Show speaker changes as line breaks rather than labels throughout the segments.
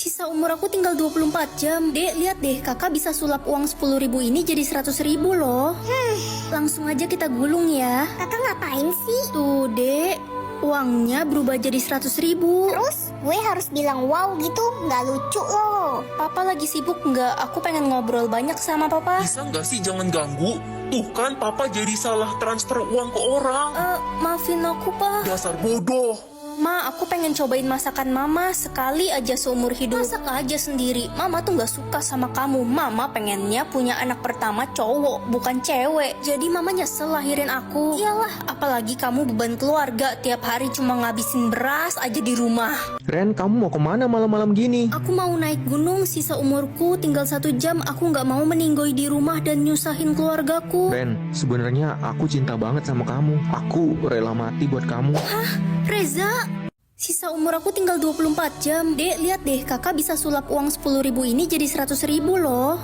Sisa umur aku tinggal 24 jam. Dek, lihat deh, kakak bisa sulap uang 10.000 ini jadi 100.000 loh. Langsung aja kita gulung ya.
Kakak ngapain sih?
Tuh, Dek, uangnya berubah jadi 100.000.
Terus gue harus bilang wow gitu? Nggak lucu loh.
Papa lagi sibuk nggak? Aku pengen ngobrol banyak sama papa.
Bisa nggak sih jangan ganggu? Tuh kan papa jadi salah transfer uang ke orang.
Maafin aku, Pa.
Dasar bodoh.
Ma, aku pengen cobain masakan mama sekali aja seumur hidup. Masak aja sendiri. Mama tuh gak suka sama kamu. Mama pengennya punya anak pertama cowok, bukan cewek. Jadi mama nyesel lahirin aku. Iyalah, apalagi kamu beban keluarga. Tiap hari cuma ngabisin beras aja di rumah.
Ren, kamu mau kemana malam-malam gini?
Aku mau naik gunung, sisa umurku tinggal 1 jam. Aku gak mau meninggoy di rumah dan nyusahin keluargaku.
Ren, sebenarnya aku cinta banget sama kamu. Aku rela mati buat kamu.
Reza, sisa umur aku tinggal 24 jam. Dek, lihat deh, kakak bisa sulap uang 10.000 ini jadi 100.000 loh.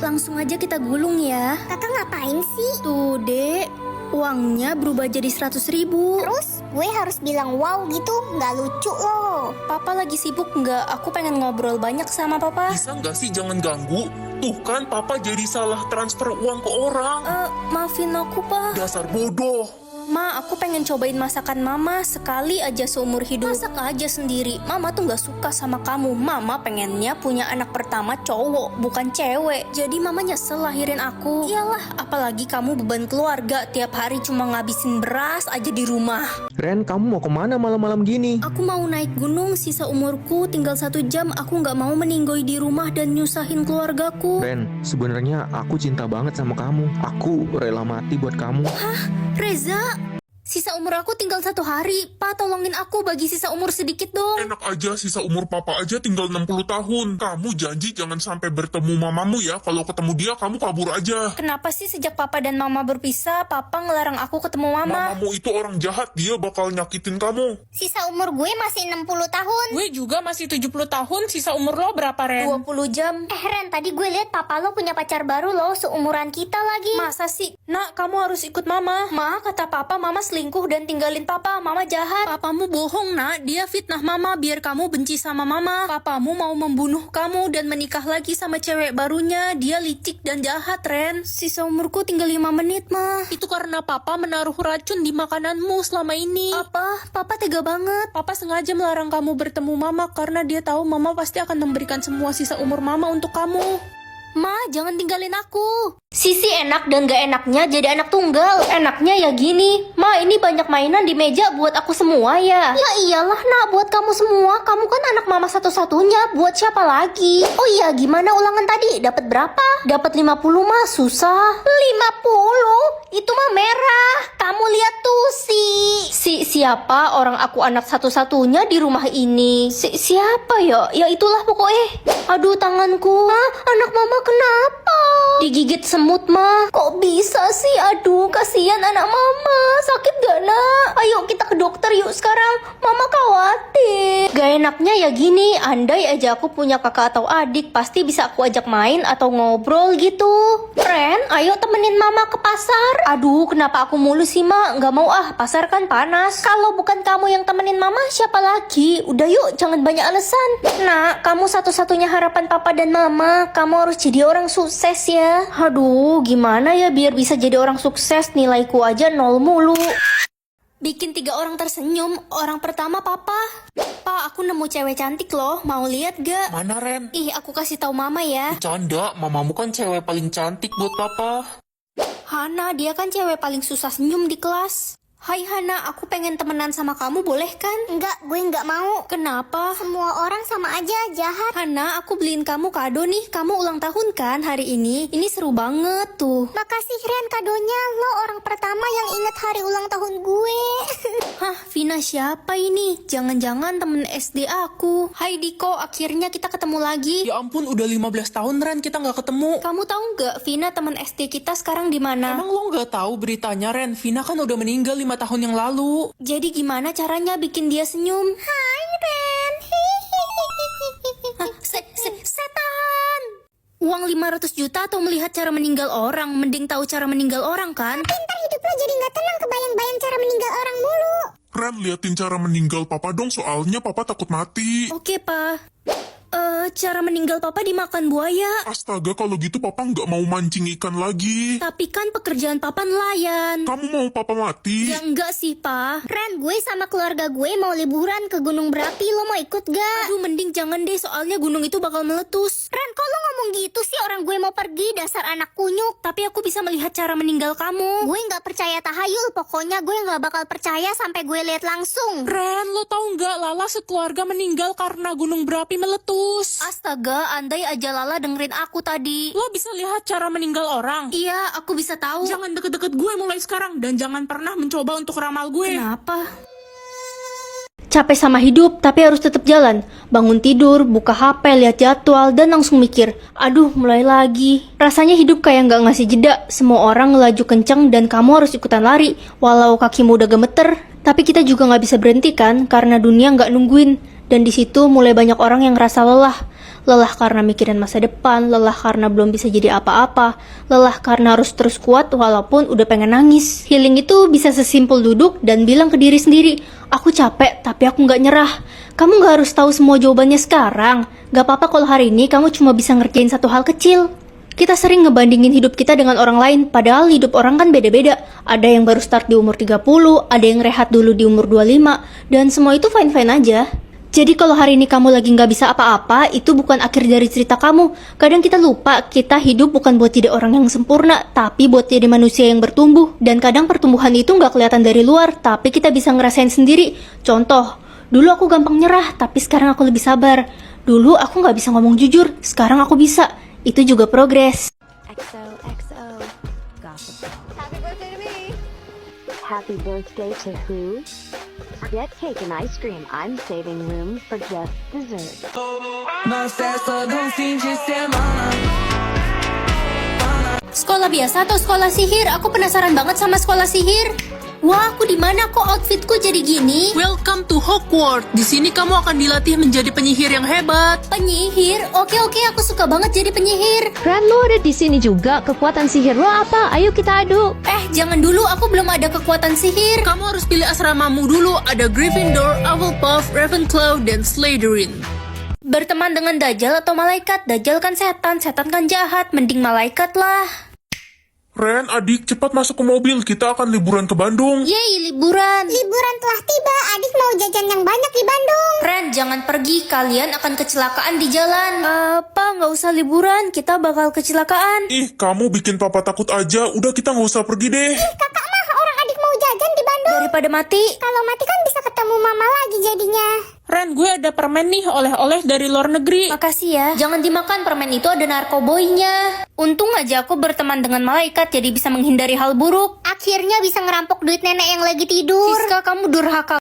Langsung aja kita gulung ya.
Kakak ngapain sih?
Tuh, Dek, uangnya berubah jadi 100.000.
Terus gue harus bilang wow gitu? Nggak lucu loh.
Papa lagi sibuk nggak? Aku pengen ngobrol banyak sama papa.
Bisa nggak sih jangan ganggu? Tuh kan papa jadi salah transfer uang ke orang.
Maafin aku, Pa.
Dasar bodoh.
Ma, aku pengen cobain masakan mama sekali aja seumur hidup. Masak aja sendiri. Mama tuh gak suka sama kamu. Mama pengennya punya anak pertama cowok, bukan cewek. Jadi mama nyesel lahirin aku. Iyalah, apalagi kamu beban keluarga. Tiap hari cuma ngabisin beras aja di rumah.
Ren, kamu mau kemana malam-malam gini?
Aku mau naik gunung, sisa umurku tinggal 1 jam. Aku gak mau meninggoy di rumah dan nyusahin keluargaku.
Ren, sebenarnya aku cinta banget sama kamu. Aku rela mati buat kamu.
Reza, sisa umur aku tinggal 1 hari. Pa, tolongin aku bagi sisa umur sedikit dong.
Enak aja sisa umur papa aja tinggal 60 tahun. Kamu janji jangan sampai bertemu mamamu ya. Kalau ketemu dia kamu kabur aja.
Kenapa sih sejak papa dan mama berpisah, papa ngelarang aku ketemu mama?
Mamamu itu orang jahat. Dia bakal nyakitin kamu.
Sisa umur gue masih 60 tahun.
Gue juga masih 70 tahun, sisa umur lo berapa, Ren?
20 jam.
Ren, tadi gue lihat papa lo punya pacar baru loh, seumuran kita lagi.
Masa sih? Nak, kamu harus ikut mama. Ma, kata papa mama selingkuh dan tinggalin papa. Mama jahat. Papamu bohong, Nak. Dia fitnah mama biar kamu benci sama mama. Papamu mau membunuh kamu dan menikah lagi sama cewek barunya. Dia licik dan jahat, Ren. Sisa umurku tinggal 5 menit, Ma.
Itu karena papa menaruh racun di makananmu selama ini.
Apa? Papa tega banget.
Papa sengaja melarang kamu bertemu mama karena dia tahu mama pasti akan memberikan semua sisa umur mama untuk kamu.
Ma, jangan tinggalin aku. Sisi enak dan gak enaknya jadi anak tunggal. Enaknya ya gini, Ma, ini banyak mainan di meja buat aku semua ya. Ya iyalah, Nak, buat kamu semua. Kamu kan anak mama satu-satunya. Buat siapa lagi? Oh iya, gimana ulangan tadi? Dapat berapa? Dapat 50 mah susah. 50? Itu mah merah. Kamu lihat tuh siapa orang aku anak satu-satunya di rumah ini? Siapa ya? Ya itulah pokoknya. Aduh, tanganku. Hah? Anak mama kenapa? Digigit semut, mah. Kok bisa sih? Aduh, kasihan anak mama. Sakit gak, Nak? Ayo kita ke dokter yuk sekarang. Mama khawatir. Gak enaknya ya gini. Andai aja aku punya kakak atau adik, pasti bisa aku ajak main atau ngobrol gitu. Ren, ayo temenin mama ke pasar. Aduh, kenapa aku mulu sih, Ma? Gak mau ah, pasar kan panas. Kalau bukan kamu yang temenin mama, siapa lagi? Udah yuk, jangan banyak alasan. Nak, kamu satu-satunya harapan papa dan mama. Kamu harus jadi orang sukses ya. Aduh, gimana ya biar bisa jadi orang sukses? Nilaiku aja 0 mulu. Bikin 3 orang tersenyum. Orang pertama papa. Pa, aku nemu cewek cantik loh. Mau lihat gak?
Mana Ren?
Ih, aku kasih tahu mama ya.
Canda, mamamu kan cewek paling cantik buat papa.
Hana, dia kan cewek paling susah senyum di kelas. Hai Hana, aku pengen temenan sama kamu, boleh kan?
Enggak, gue nggak mau.
Kenapa?
Semua orang sama aja jahat.
Hana, aku beliin kamu kado nih. Kamu ulang tahun kan hari ini? Ini seru banget tuh.
Makasih Ren kadonya. Lo orang pertama yang inget hari ulang tahun gue.
Hah, Vina siapa ini? Jangan-jangan temen SD aku. Hai Diko, akhirnya kita ketemu lagi.
Ya ampun, udah 15 tahun, Ren, kita nggak ketemu.
Kamu tahu nggak Vina temen SD kita sekarang di mana?
Emang lo nggak tahu beritanya, Ren? Vina kan udah meninggal 5 tahun yang lalu.
Jadi gimana caranya bikin dia senyum?
Hai Ren.
Hah, setan! Uang 500 juta atau melihat cara meninggal orang? Mending tahu cara meninggal orang kan?
Ntar hidup lo jadi nggak tenang kebayang-bayang cara meninggal orang mulu.
Ren, liatin cara meninggal papa dong, soalnya papa takut mati.
Oke, Pa. lihat cara meninggal papa dimakan buaya.
Astaga, kalau gitu papa nggak mau mancing ikan lagi.
Tapi kan pekerjaan papa nelayan.
Kamu mau papa mati?
Ya enggak sih, Pa.
Ren, gue sama keluarga gue mau liburan ke Gunung Berapi. Lo mau ikut gak?
Aduh, mending jangan deh, soalnya gunung itu bakal meletus.
Ren, kok lo ngomong gitu sih? Orang gue mau pergi, dasar anak kunyuk.
Tapi aku bisa melihat cara meninggal kamu.
Gue gak percaya tahayul. Pokoknya gue gak bakal percaya sampai gue lihat langsung.
Ren, lo tahu nggak Lala sekeluarga meninggal karena gunung berapi meletus.
Astaga, andai aja Lala dengerin aku tadi.
Lo bisa lihat cara meninggal orang.
Iya, aku bisa tahu.
Jangan deket-deket gue mulai sekarang dan jangan pernah mencoba untuk ramal gue.
Kenapa? Capek sama hidup, tapi harus tetap jalan. Bangun tidur, buka HP, lihat jadwal, dan langsung mikir, aduh mulai lagi. Rasanya hidup kayak nggak ngasih jeda. Semua orang ngelaju kenceng dan kamu harus ikutan lari. Walau kakimu udah gemeter, tapi kita juga nggak bisa berhenti kan, karena dunia nggak nungguin. Dan di situ mulai banyak orang yang ngerasa lelah. Lelah karena mikirin masa depan, lelah karena belum bisa jadi apa-apa, lelah karena harus terus kuat walaupun udah pengen nangis. Healing itu bisa sesimpel duduk dan bilang ke diri sendiri, aku capek tapi aku nggak nyerah. Kamu nggak harus tahu semua jawabannya sekarang. Gak apa-apa kalau hari ini kamu cuma bisa ngerjain satu hal kecil. Kita sering ngebandingin hidup kita dengan orang lain, padahal hidup orang kan beda-beda. Ada yang baru start di umur 30, ada yang rehat dulu di umur 25, dan semua itu fine-fine aja. Jadi kalau hari ini kamu lagi nggak bisa apa-apa, itu bukan akhir dari cerita kamu. Kadang kita lupa, kita hidup bukan buat jadi orang yang sempurna, tapi buat jadi manusia yang bertumbuh. Dan kadang pertumbuhan itu nggak kelihatan dari luar, tapi kita bisa ngerasain sendiri. Contoh, dulu aku gampang nyerah, tapi sekarang aku lebih sabar. Dulu aku nggak bisa ngomong jujur, sekarang aku bisa. Itu juga progres.
XOXO Gossip. Happy birthday to me. Happy birthday to who? Forget cake and ice cream. I'm saving room for just dessert.
Sekolah biasa atau sekolah sihir? Aku penasaran banget sama sekolah sihir. Wah, aku di mana kok outfitku jadi gini?
Welcome to Hogwarts. Di sini kamu akan dilatih menjadi penyihir yang hebat.
Penyihir? Oke, aku suka banget jadi penyihir.
Ren, lo ada di sini juga. Kekuatan sihir lo apa? Ayo kita adu.
Jangan dulu, aku belum ada kekuatan sihir.
Kamu harus pilih asramamu dulu. Ada Gryffindor, Hufflepuff, Ravenclaw, dan Slytherin.
Berteman dengan Dajjal atau malaikat? Dajjal kan setan kan jahat. Mending malaikat lah.
Ren, adik, cepat masuk ke mobil. Kita akan liburan ke Bandung.
Yeay, liburan.
Liburan telah tiba. Adik mau jajan yang banyak di Bandung.
Ren, jangan pergi. Kalian akan kecelakaan di jalan. Apa? Nggak usah liburan. Kita bakal kecelakaan.
Ih, kamu bikin papa takut aja. Udah, kita nggak usah pergi deh.
Kakak mah, orang adik mau jajan di Bandung.
Daripada mati.
Kalau mati kan bisa ketemu mama lagi jadinya.
Ren, gue ada permen nih, oleh-oleh dari luar negeri.
Makasih ya. Jangan dimakan, permen itu ada narkoboynya. Untung aja aku berteman dengan malaikat, jadi bisa menghindari hal buruk.
Akhirnya bisa ngerampok duit nenek yang lagi tidur.
Siska, kamu durhaka